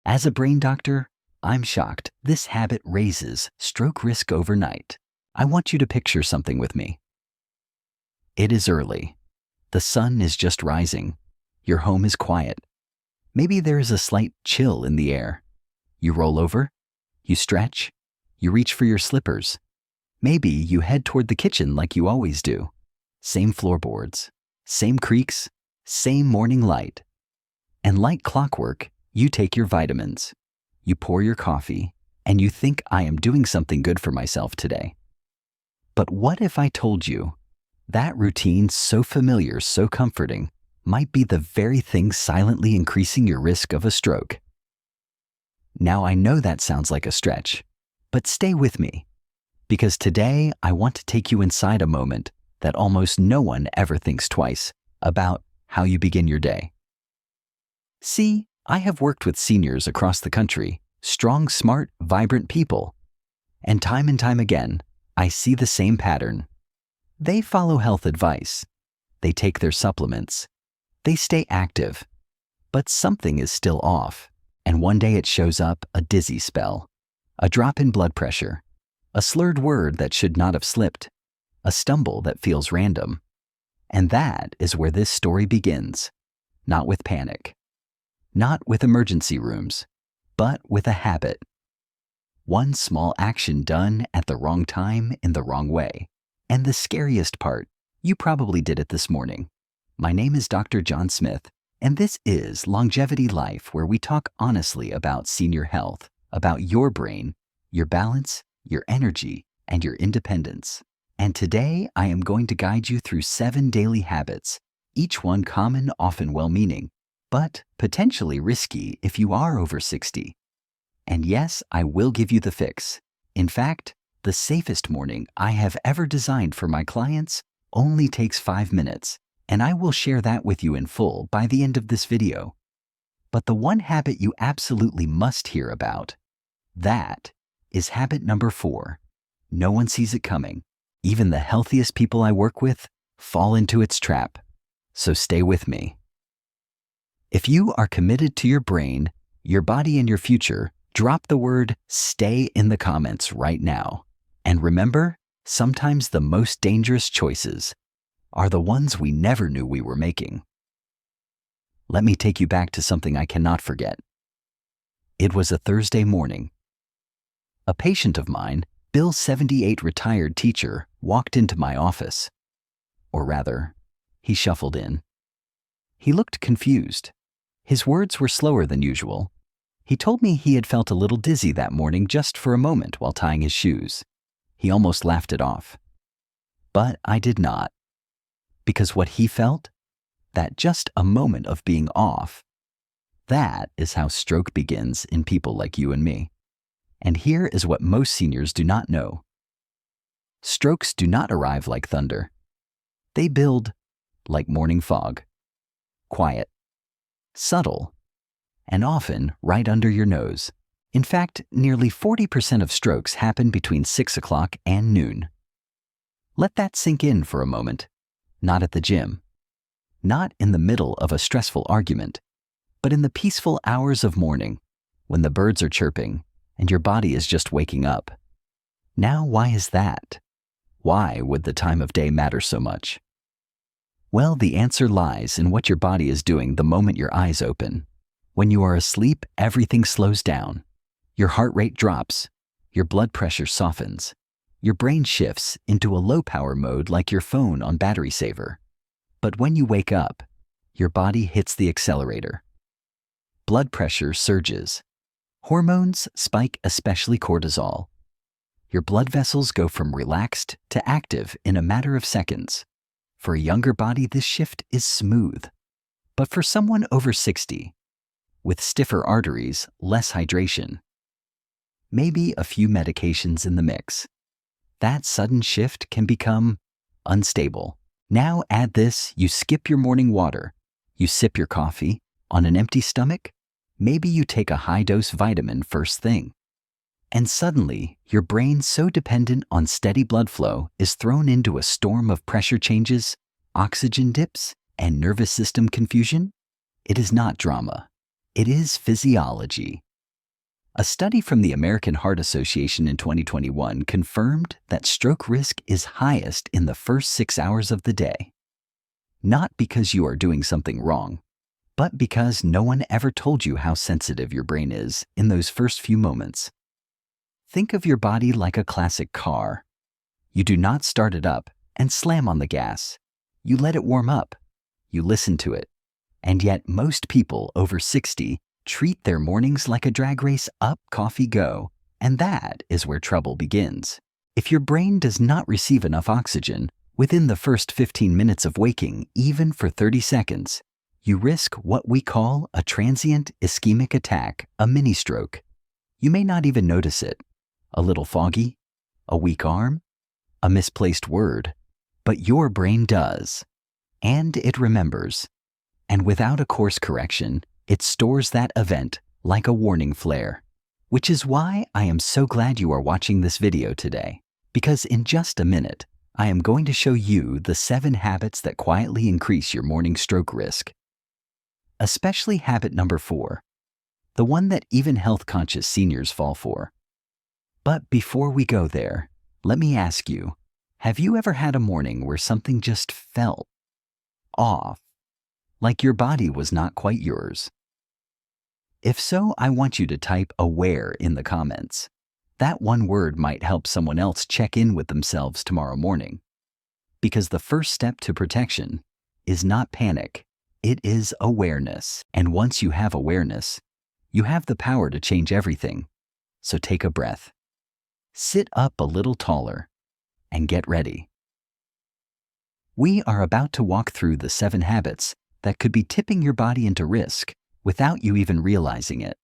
As a brain doctor, I'm shocked this habit raises stroke risk overnight. I want you to picture something with me. It is early. The sun is just rising. Your home is quiet. Maybe there is a slight chill in the air. You roll over, you stretch, you reach for your slippers. Maybe you head toward the kitchen like you always do. Same floorboards, same creaks, same morning light. And like clockwork, you take your vitamins. You pour your coffee, and you think, I am doing something good for myself today. But what if I told you that routine, so familiar, so comforting, might be the very thing silently increasing your risk of a stroke? Now, I know that sounds like a stretch, but stay with me, because today I want to take you inside a moment that almost no one ever thinks twice about how you begin your day. See, I have worked with seniors across the country, strong, smart, vibrant people, and time again, I see the same pattern. They follow health advice, they take their supplements, they stay active, but something is still off, and one day it shows up: a dizzy spell, a drop in blood pressure, a slurred word that should not have slipped, a stumble that feels random. And that is where this story begins, not with panic, not with emergency rooms, but with a habit. One small action done at the wrong time in the wrong way. And the scariest part, you probably did it this morning. My name is Dr. John Smith, and this is Longevity Life, where we talk honestly about senior health, about your brain, your balance, your energy, and your independence. And today I am going to guide you through 7 daily habits, each one common, often well-meaning, but potentially risky if you are over 60. And yes, I will give you the fix. In fact, the safest morning I have ever designed for my clients only takes 5 minutes, and I will share that with you in full by the end of this video. But the one habit you absolutely must hear about, that is habit number 4. No one sees it coming. Even the healthiest people I work with fall into its trap. So stay with me. If you are committed to your brain, your body, and your future, drop the word "stay" in the comments right now. And remember, sometimes the most dangerous choices are the ones we never knew we were making. Let me take you back to something I cannot forget. It was a Thursday morning. A patient of mine, Bill, 78, retired teacher, walked into my office. Or rather, he shuffled in. He looked confused. His words were slower than usual. He told me he had felt a little dizzy that morning just for a moment while tying his shoes. He almost laughed it off. But I did not. Because what he felt, that just a moment of being off, that is how stroke begins in people like you and me. And here is what most seniors do not know. Strokes do not arrive like thunder. They build like morning fog. Quiet, subtle, and often right under your nose. In fact, nearly 40% of strokes happen between 6 o'clock and noon. Let that sink in for a moment. Not at the gym, not in the middle of a stressful argument, but in the peaceful hours of morning when the birds are chirping and your body is just waking up. Now, why is that? Why would the time of day matter so much? Well, the answer lies in what your body is doing the moment your eyes open. When you are asleep, everything slows down. Your heart rate drops, your blood pressure softens, your brain shifts into a low-power mode like your phone on battery saver. But when you wake up, your body hits the accelerator. Blood pressure surges. Hormones spike, especially cortisol. Your blood vessels go from relaxed to active in a matter of seconds. For a younger body, this shift is smooth. But for someone over 60, with stiffer arteries, less hydration, maybe a few medications in the mix, that sudden shift can become unstable. Now add this: you skip your morning water, you sip your coffee on an empty stomach, maybe you take a high-dose vitamin first thing. And suddenly, your brain, so dependent on steady blood flow, is thrown into a storm of pressure changes, oxygen dips, and nervous system confusion. It is not drama. It is physiology. A study from the American Heart Association in 2021 confirmed that stroke risk is highest in the first 6 hours of the day. Not because you are doing something wrong, but because no one ever told you how sensitive your brain is in those first few moments. Think of your body like a classic car. You do not start it up and slam on the gas. You let it warm up. You listen to it. And yet most people over 60 treat their mornings like a drag race up, coffee, go, and that is where trouble begins. If your brain does not receive enough oxygen within the first 15 minutes of waking, even for 30 seconds, you risk what we call a transient ischemic attack, a mini stroke. You may not even notice it. A little foggy, a weak arm, a misplaced word, but your brain does. And it remembers. And without a course correction, it stores that event like a warning flare. Which is why I am so glad you are watching this video today, because in just a minute, I am going to show you the 7 habits that quietly increase your morning stroke risk. Especially habit number 4, the one that even health-conscious seniors fall for. But before we go there, let me ask you, have you ever had a morning where something just felt off, like your body was not quite yours? If so, I want you to type "aware" in the comments. That one word might help someone else check in with themselves tomorrow morning. Because the first step to protection is not panic, it is awareness. And once you have awareness, you have the power to change everything. So take a breath. Sit up a little taller and get ready. We are about to walk through the 7 habits that could be tipping your body into risk without you even realizing it.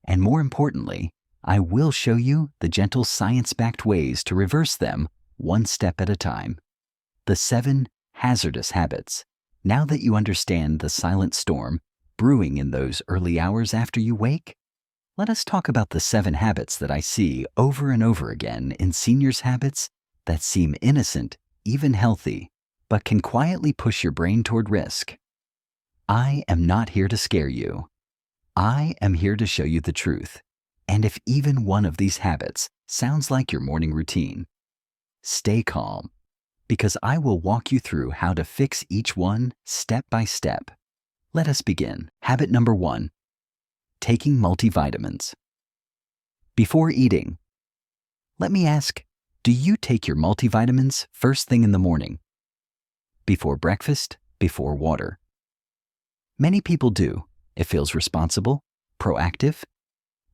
And more importantly, I will show you the gentle science-backed ways to reverse them one step at a time. The 7 hazardous habits. Now that you understand the silent storm brewing in those early hours after you wake, let us talk about the 7 habits that I see over and over again in seniors' habits that seem innocent, even healthy, but can quietly push your brain toward risk. I am not here to scare you. I am here to show you the truth. And if even one of these habits sounds like your morning routine, stay calm, because I will walk you through how to fix each one step by step. Let us begin. Habit number 1, taking multivitamins. Before eating, let me ask, do you take your multivitamins first thing in the morning? Before breakfast, before water? Many people do. It feels responsible, proactive.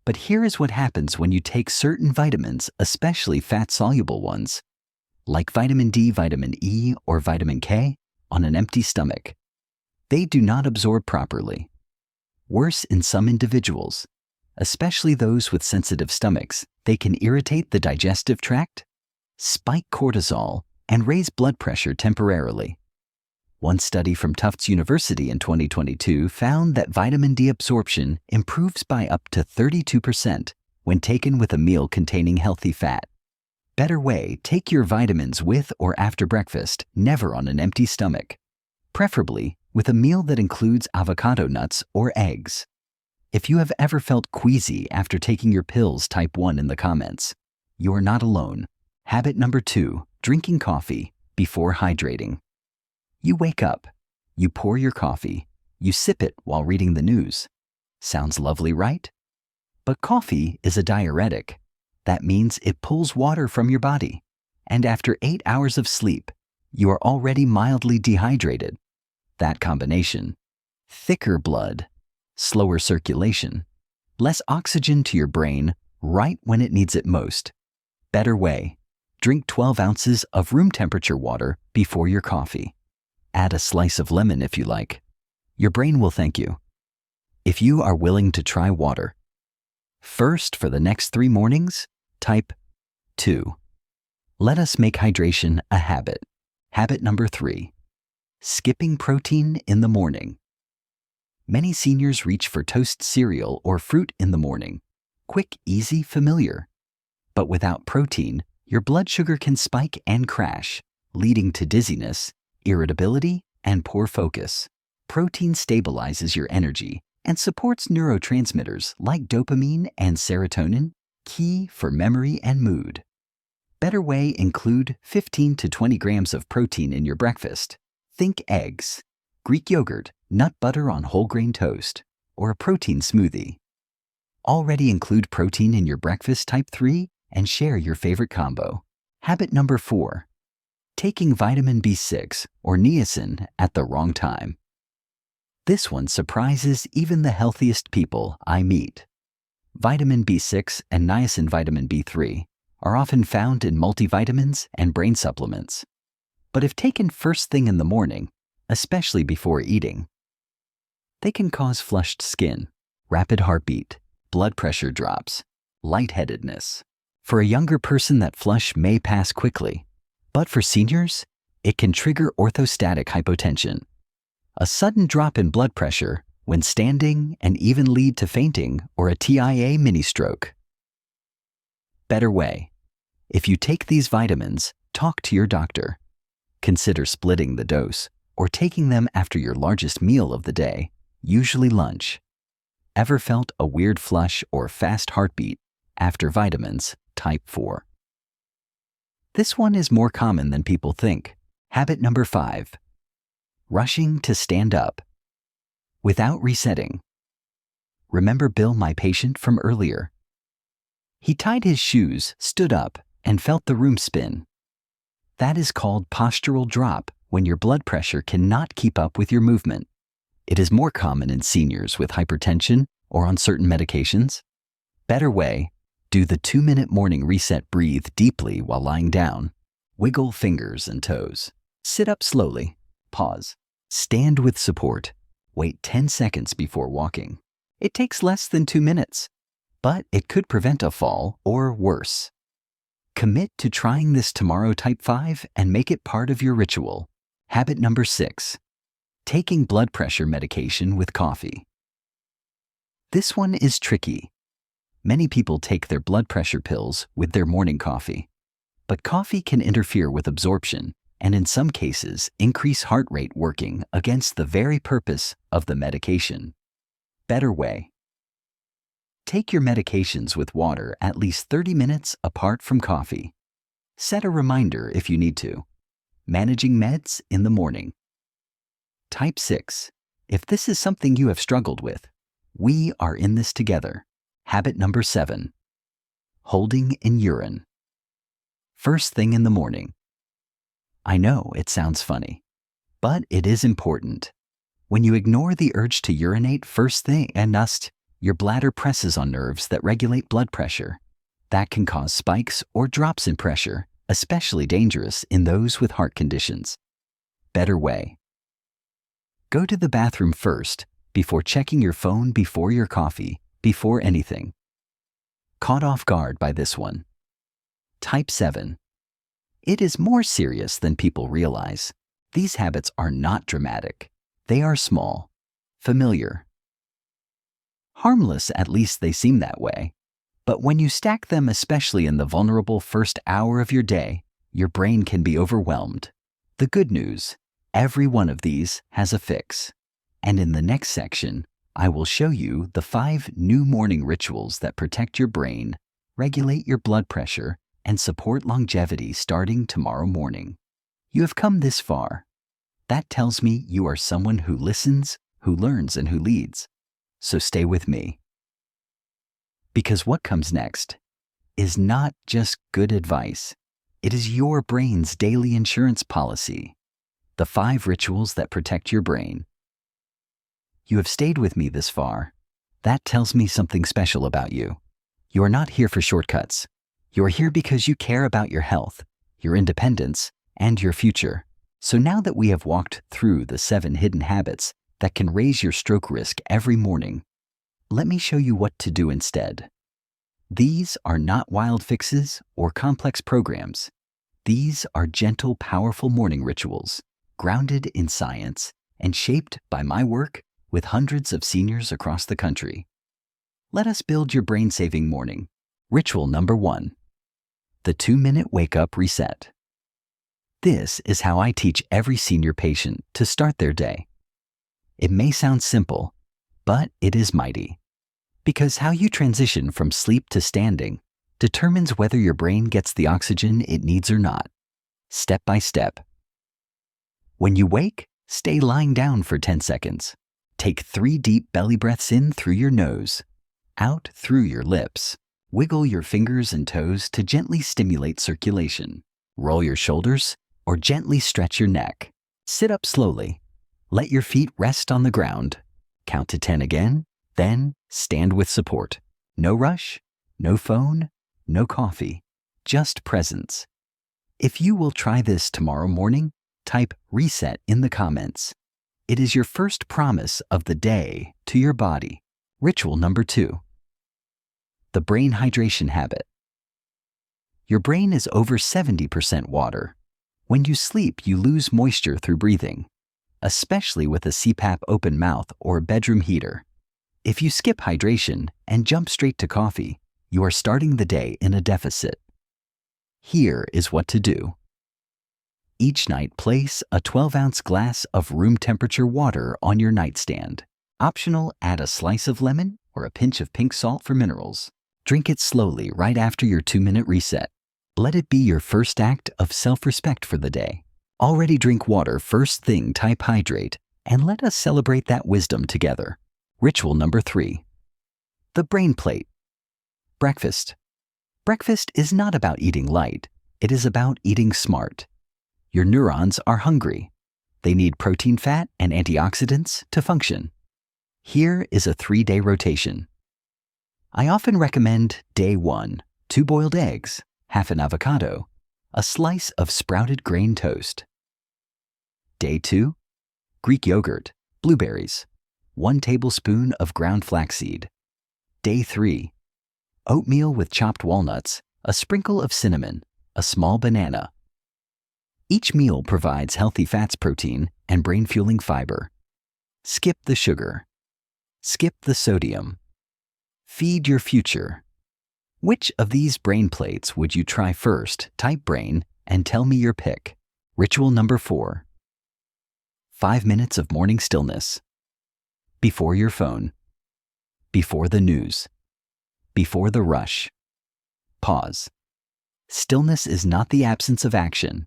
But here is what happens when you take certain vitamins, especially fat-soluble ones, like vitamin D, vitamin E, or vitamin K, on an empty stomach. They do not absorb properly. Worse, in some individuals, especially those with sensitive stomachs, they can irritate the digestive tract, spike cortisol, and raise blood pressure temporarily. One study from Tufts University in 2022 found that vitamin D absorption improves by up to 32% when taken with a meal containing healthy fat. Better way, take your vitamins with or after breakfast, never on an empty stomach. Preferably with a meal that includes avocado nuts or eggs. If you have ever felt queasy after taking your pills, type 1 in the comments. You are not alone. Habit number 2, drinking coffee before hydrating. You wake up, you pour your coffee, you sip it while reading the news. Sounds lovely, right? But coffee is a diuretic. That means it pulls water from your body. And after 8 hours of sleep, you are already mildly dehydrated. That combination, thicker blood, slower circulation, less oxygen to your brain right when it needs it most. Better way, drink 12 ounces of room temperature water before your coffee. Add a slice of lemon if you like. Your brain will thank you. If you are willing to try water, first for the next 3 mornings, type 2. Let us make hydration a habit. Habit number 3, skipping protein in the morning. Many seniors reach for toast cereal or fruit in the morning. Quick, easy, familiar. But without protein, your blood sugar can spike and crash, leading to dizziness, irritability, and poor focus. Protein stabilizes your energy and supports neurotransmitters like dopamine and serotonin, key for memory and mood. Better way include 15 to 20 grams of protein in your breakfast. Think eggs, Greek yogurt, nut butter on whole grain toast, or a protein smoothie. Already include protein in your breakfast type 3 and share your favorite combo. Habit number 4. Taking vitamin B6 or niacin at the wrong time. This one surprises even the healthiest people I meet. Vitamin B6 and niacin vitamin B3 are often found in multivitamins and brain supplements. But if taken first thing in the morning, especially before eating, they can cause flushed skin, rapid heartbeat, blood pressure drops, lightheadedness. For a younger person, that flush may pass quickly, but for seniors, it can trigger orthostatic hypotension, a sudden drop in blood pressure when standing, and even lead to fainting or a TIA mini-stroke. Better way. If you take these vitamins, talk to your doctor. Consider splitting the dose or taking them after your largest meal of the day, usually lunch. Ever felt a weird flush or fast heartbeat after vitamins, type 4? This one is more common than people think. Habit number 5. Rushing to stand up without resetting. Remember Bill, my patient from earlier? He tied his shoes, stood up, and felt the room spin. That is called postural drop when your blood pressure cannot keep up with your movement. It is more common in seniors with hypertension or on certain medications. Better way, do the 2-minute morning reset. Breathe deeply while lying down. Wiggle fingers and toes. Sit up slowly. Pause. Stand with support. Wait 10 seconds before walking. It takes less than 2 minutes, but it could prevent a fall or worse. Commit to trying this tomorrow, type 5, and make it part of your ritual. Habit number 6. Taking blood pressure medication with coffee. This one is tricky. Many people take their blood pressure pills with their morning coffee, but coffee can interfere with absorption and in some cases increase heart rate, working against the very purpose of the medication. Better way. Take your medications with water at least 30 minutes apart from coffee. Set a reminder if you need to. Managing meds in the morning. Type 6. If this is something you have struggled with, we are in this together. Habit number 7. Holding in urine. First thing in the morning. I know it sounds funny, but it is important. When you ignore the urge to urinate first thing and your bladder presses on nerves that regulate blood pressure. That can cause spikes or drops in pressure, especially dangerous in those with heart conditions. Better way. Go to the bathroom first before checking your phone, before your coffee, before anything. Caught off guard by this one. Type 7. It is more serious than people realize. These habits are not dramatic. They are small, familiar, harmless, at least they seem that way. But when you stack them, especially in the vulnerable first hour of your day, your brain can be overwhelmed. The good news, every one of these has a fix. And in the next section, I will show you the 5 new morning rituals that protect your brain, regulate your blood pressure, and support longevity starting tomorrow morning. You have come this far. That tells me you are someone who listens, who learns, and who leads. So stay with me. Because what comes next is not just good advice. It is your brain's daily insurance policy. The 5 rituals that protect your brain. You have stayed with me this far. That tells me something special about you. You are not here for shortcuts. You are here because you care about your health, your independence, and your future. So now that we have walked through the 7 hidden habits that can raise your stroke risk every morning, let me show you what to do instead. These are not wild fixes or complex programs. These are gentle, powerful morning rituals, grounded in science and shaped by my work with hundreds of seniors across the country. Let us build your brain-saving morning. Ritual number 1. The 2-minute wake-up reset. This is how I teach every senior patient to start their day. It may sound simple, but it is mighty. Because how you transition from sleep to standing determines whether your brain gets the oxygen it needs or not, step by step. When you wake, stay lying down for 10 seconds. Take 3 deep belly breaths in through your nose, out through your lips. Wiggle your fingers and toes to gently stimulate circulation. Roll your shoulders or gently stretch your neck. Sit up slowly. Let your feet rest on the ground. Count to 10 again, then stand with support. No rush, no phone, no coffee, just presence. If you will try this tomorrow morning, type reset in the comments. It is your first promise of the day to your body. Ritual number 2. The brain hydration habit. Your brain is over 70% water. When you sleep, you lose moisture through breathing, especially with a CPAP open mouth or bedroom heater. If you skip hydration and jump straight to coffee, you are starting the day in a deficit. Here is what to do. Each night, place a 12-ounce glass of room temperature water on your nightstand. Optional, add a slice of lemon or a pinch of pink salt for minerals. Drink it slowly right after your 2-minute reset. Let it be your first act of self-respect for the day. Already drink water first thing, type hydrate, and let us celebrate that wisdom together. Ritual number 3. The brain plate. Breakfast. Breakfast is not about eating light. It is about eating smart. Your neurons are hungry. They need protein, fat, and antioxidants to function. Here is a 3-day rotation. I often recommend day 1, 2 boiled eggs, half an avocado, a slice of sprouted grain toast. Day 2, Greek yogurt, blueberries, 1 tablespoon of ground flaxseed. Day 3, oatmeal with chopped walnuts, a sprinkle of cinnamon, a small banana. Each meal provides healthy fats, protein, and brain-fueling fiber. Skip the sugar. Skip the sodium. Feed your future. Which of these brain plates would you try first? Type brain and tell me your pick. Ritual number 4. 5 minutes of morning stillness. Before your phone. Before the news. Before the rush. Pause. Stillness is not the absence of action.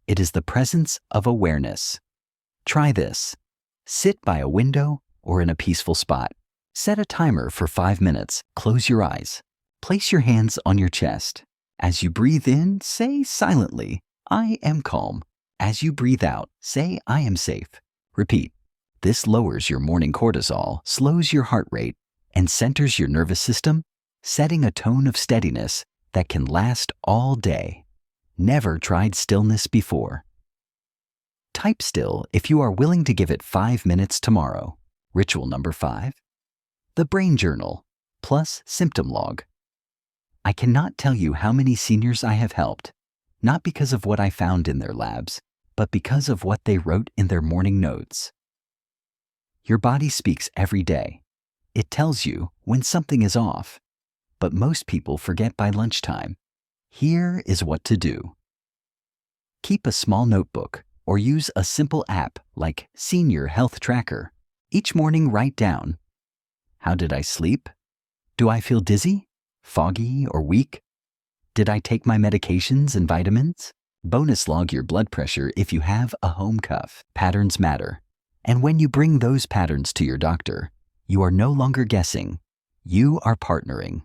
It is the presence of awareness. Try this. Sit by a window or in a peaceful spot. Set a timer for 5 minutes. Close your eyes. Place your hands on your chest. As you breathe in, say silently, I am calm. As you breathe out, say, I am safe. Repeat. This lowers your morning cortisol, slows your heart rate, and centers your nervous system, setting a tone of steadiness that can last all day. Never tried stillness before? Type still if you are willing to give it 5 minutes tomorrow. Ritual number 5. The brain journal plus symptom log. I cannot tell you how many seniors I have helped, not because of what I found in their labs, but because of what they wrote in their morning notes. Your body speaks every day. It tells you when something is off, but most people forget by lunchtime. Here is what to do. Keep a small notebook or use a simple app like Senior Health Tracker. Each morning write down, how did I sleep? Do I feel dizzy, foggy, or weak? Did I take my medications and vitamins? Bonus log your blood pressure if you have a home cuff. Patterns matter. And when you bring those patterns to your doctor, you are no longer guessing. You are partnering.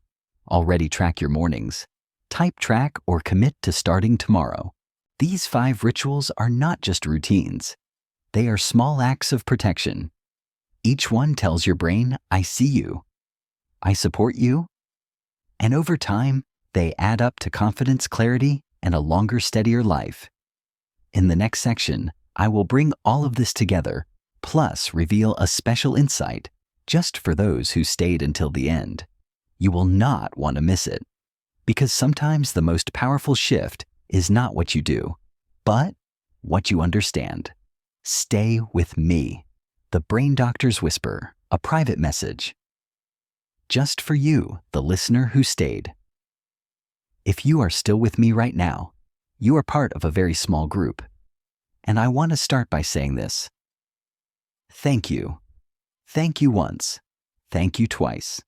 Already track your mornings. Type track or commit to starting tomorrow. These 5 rituals are not just routines. They are small acts of protection. Each one tells your brain, I see you. I support you. And over time, they add up to confidence, clarity, and a longer, steadier life. In the next section, I will bring all of this together, plus reveal a special insight just for those who stayed until the end. You will not want to miss it, because sometimes the most powerful shift is not what you do, but what you understand. Stay with me. The Brain Doctor's Whisper, a private message. Just for you, the listener who stayed. If you are still with me right now, you are part of a very small group. And I want to start by saying this. Thank you. Thank you once. Thank you twice.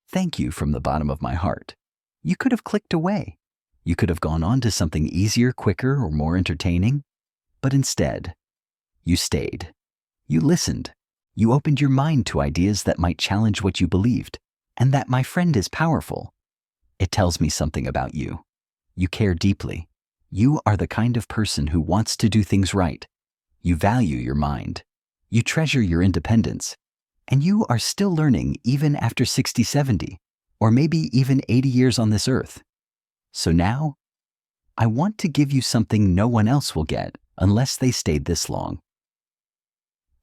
Thank you from the bottom of my heart. You could have clicked away. You could have gone on to something easier, quicker, or more entertaining. But instead, you stayed. You listened. You opened your mind to ideas that might challenge what you believed. And that, my friend, is powerful. It tells me something about you. You care deeply. You are the kind of person who wants to do things right. You value your mind. You treasure your independence. And you are still learning even after 60, 70, or maybe even 80 years on this earth. So now, I want to give you something no one else will get unless they stayed this long.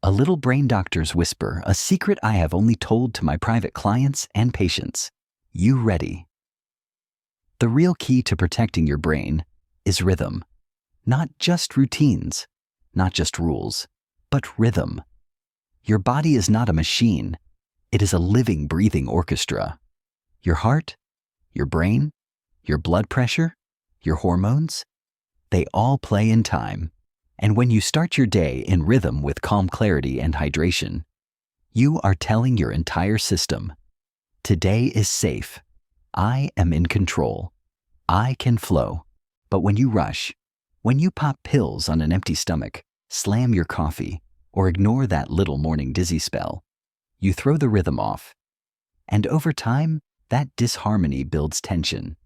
A little brain doctor's whisper, a secret I have only told to my private clients and patients. You ready? The real key to protecting your brain is rhythm. Not just routines, not just rules, but rhythm. Your body is not a machine. It is a living, breathing orchestra. Your heart, your brain, your blood pressure, your hormones, they all play in time. And when you start your day in rhythm with calm clarity and hydration, you are telling your entire system, today is safe. I am in control. I can flow. But when you rush, when you pop pills on an empty stomach, slam your coffee, or ignore that little morning dizzy spell, you throw the rhythm off. And over time, that disharmony builds tension.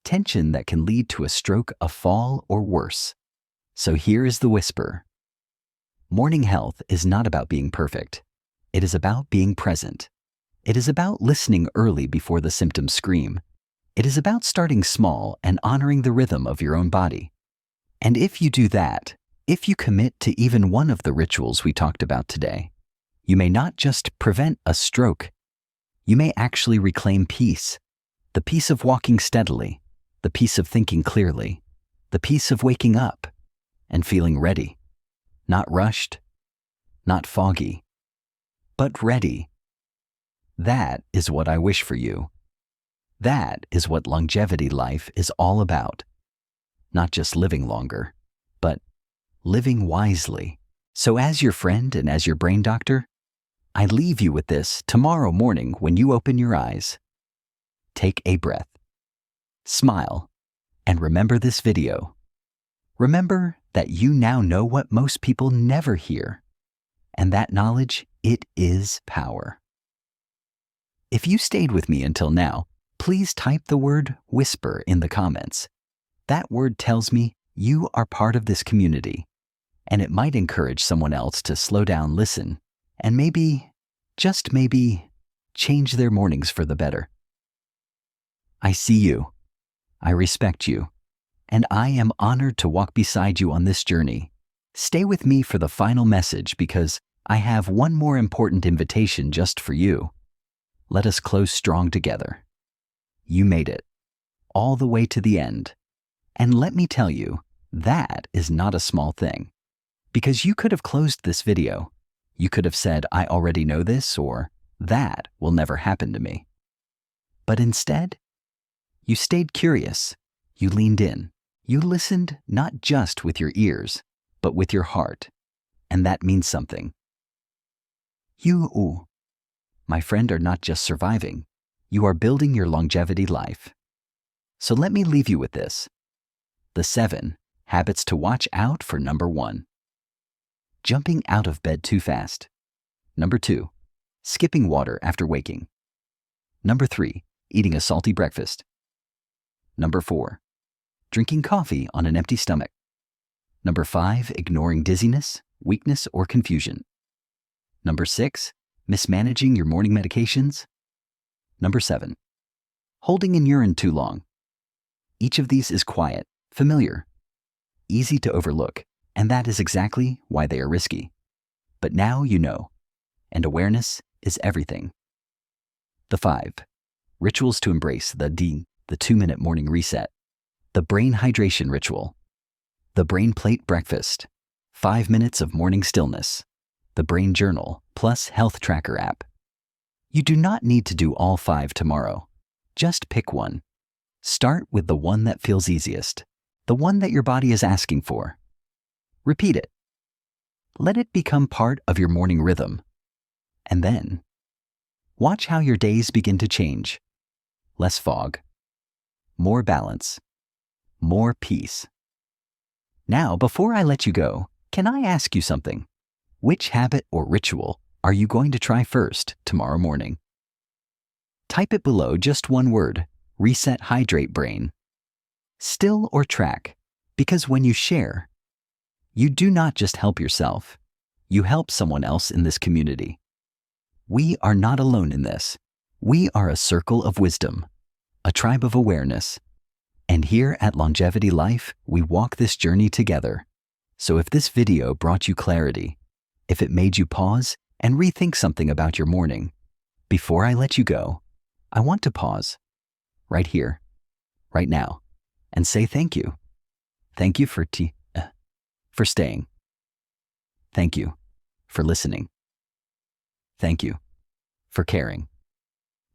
Tension that can lead to a stroke, a fall, or worse. So here is the whisper. Morning health is not about being perfect. It is about being present. It is about listening early before the symptoms scream. It is about starting small and honoring the rhythm of your own body. And if you do that, if you commit to even one of the rituals we talked about today, you may not just prevent a stroke, you may actually reclaim peace. The peace of walking steadily, the peace of thinking clearly, the peace of waking up and feeling ready. Not rushed, not foggy, but ready. That is what I wish for you. That is what longevity life is all about. Not just living longer, but living wisely. So as your friend and as your brain doctor, I leave you with this tomorrow morning when you open your eyes. Take a breath, smile, and remember this video. Remember that you now know what most people never hear, and that knowledge, it is power. If you stayed with me until now, please type the word whisper in the comments. That word tells me you are part of this community, and it might encourage someone else to slow down, listen, and maybe, just maybe, change their mornings for the better. I see you, I respect you, and I am honored to walk beside you on this journey. Stay with me for the final message because I have one more important invitation just for you. Let us close strong together. You made it, all the way to the end. And let me tell you, that is not a small thing. Because you could have closed this video. You could have said, I already know this, or that will never happen to me. But instead, you stayed curious. You leaned in. You listened not just with your ears, but with your heart. And that means something. You, my friend, are not just surviving. You are building your longevity life. So let me leave you with this. The 7 habits to watch out for. Number 1, jumping out of bed too fast. Number 2, skipping water after waking. Number 3, eating a salty breakfast. Number 4, drinking coffee on an empty stomach. Number 5, ignoring dizziness, weakness, or confusion. Number 6, mismanaging your morning medications. Number 7, holding in urine too long. Each of these is quiet, familiar, easy to overlook, and that is exactly why they are risky. But now you know, and awareness is everything. The 5 rituals to embrace. The 2-minute morning reset. The brain hydration ritual. The brain plate breakfast. 5 minutes of morning stillness. The brain journal plus health tracker app. You do not need to do all 5 tomorrow. Just pick one. Start with the one that feels easiest, the one that your body is asking for. Repeat it. Let it become part of your morning rhythm. And then, Watch how your days begin to change. Less fog, more balance, more peace. Now, before I let you go, can I ask you something? Which habit or ritual are you going to try first tomorrow morning? Type it below, just one word: reset, hydrate, brain. Still or track, because when you share, you do not just help yourself, you help someone else in this community. We are not alone in this. We are a circle of wisdom, a tribe of awareness. And here at Longevity Life, we walk this journey together. So if this video brought you clarity, if it made you pause and rethink something about your morning, before I let you go, I want to pause right here, right now, and say thank you. Thank you for staying. Thank you for listening. Thank you for caring.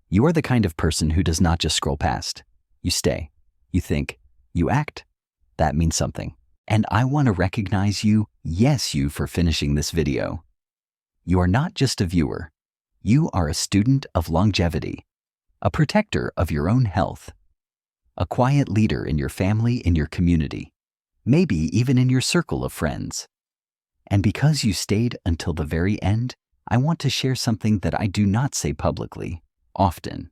You are the kind of person who does not just scroll past. You stay, you think, you act. That means something. And I want to recognize you, yes, you, for finishing this video. You are not just a viewer. You are a student of longevity, a protector of your own health, a quiet leader in your family, in your community, maybe even in your circle of friends. And because you stayed until the very end, I want to share something that I do not say publicly often.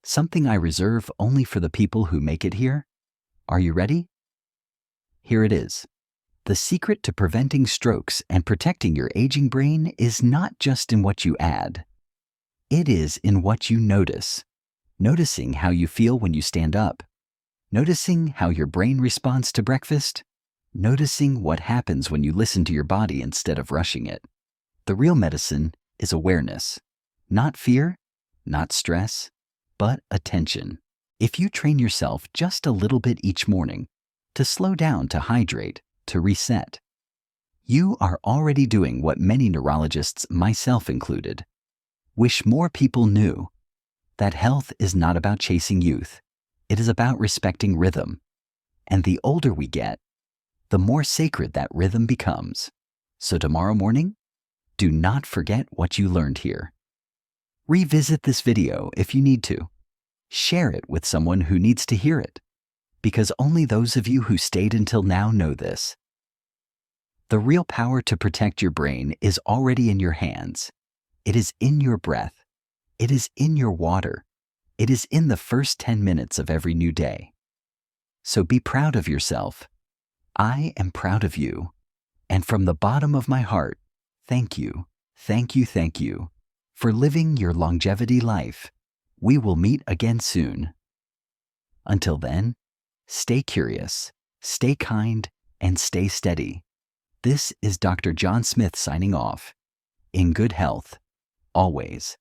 Something I reserve only for the people who make it here. Are you ready? Here it is. The secret to preventing strokes and protecting your aging brain is not just in what you add. It is in what you notice. Noticing how you feel when you stand up. Noticing how your brain responds to breakfast. Noticing what happens when you listen to your body instead of rushing it. The real medicine is awareness. Not fear, not stress, but attention. If you train yourself just a little bit each morning, to slow down, to hydrate, to reset, you are already doing what many neurologists, myself included, wish more people knew: that health is not about chasing youth. It is about respecting rhythm. And the older we get, the more sacred that rhythm becomes. So tomorrow morning, do not forget what you learned here. Revisit this video if you need to. Share it with someone who needs to hear it, because only those of you who stayed until now know this. The real power to protect your brain is already in your hands. It is in your breath. It is in your water. It is in the first 10 minutes of every new day. So be proud of yourself. I am proud of you. And from the bottom of my heart, thank you, thank you, thank you for living your longevity life. We will meet again soon. Until then, stay curious, stay kind, and stay steady. This is Dr. John Smith signing off. In good health, always.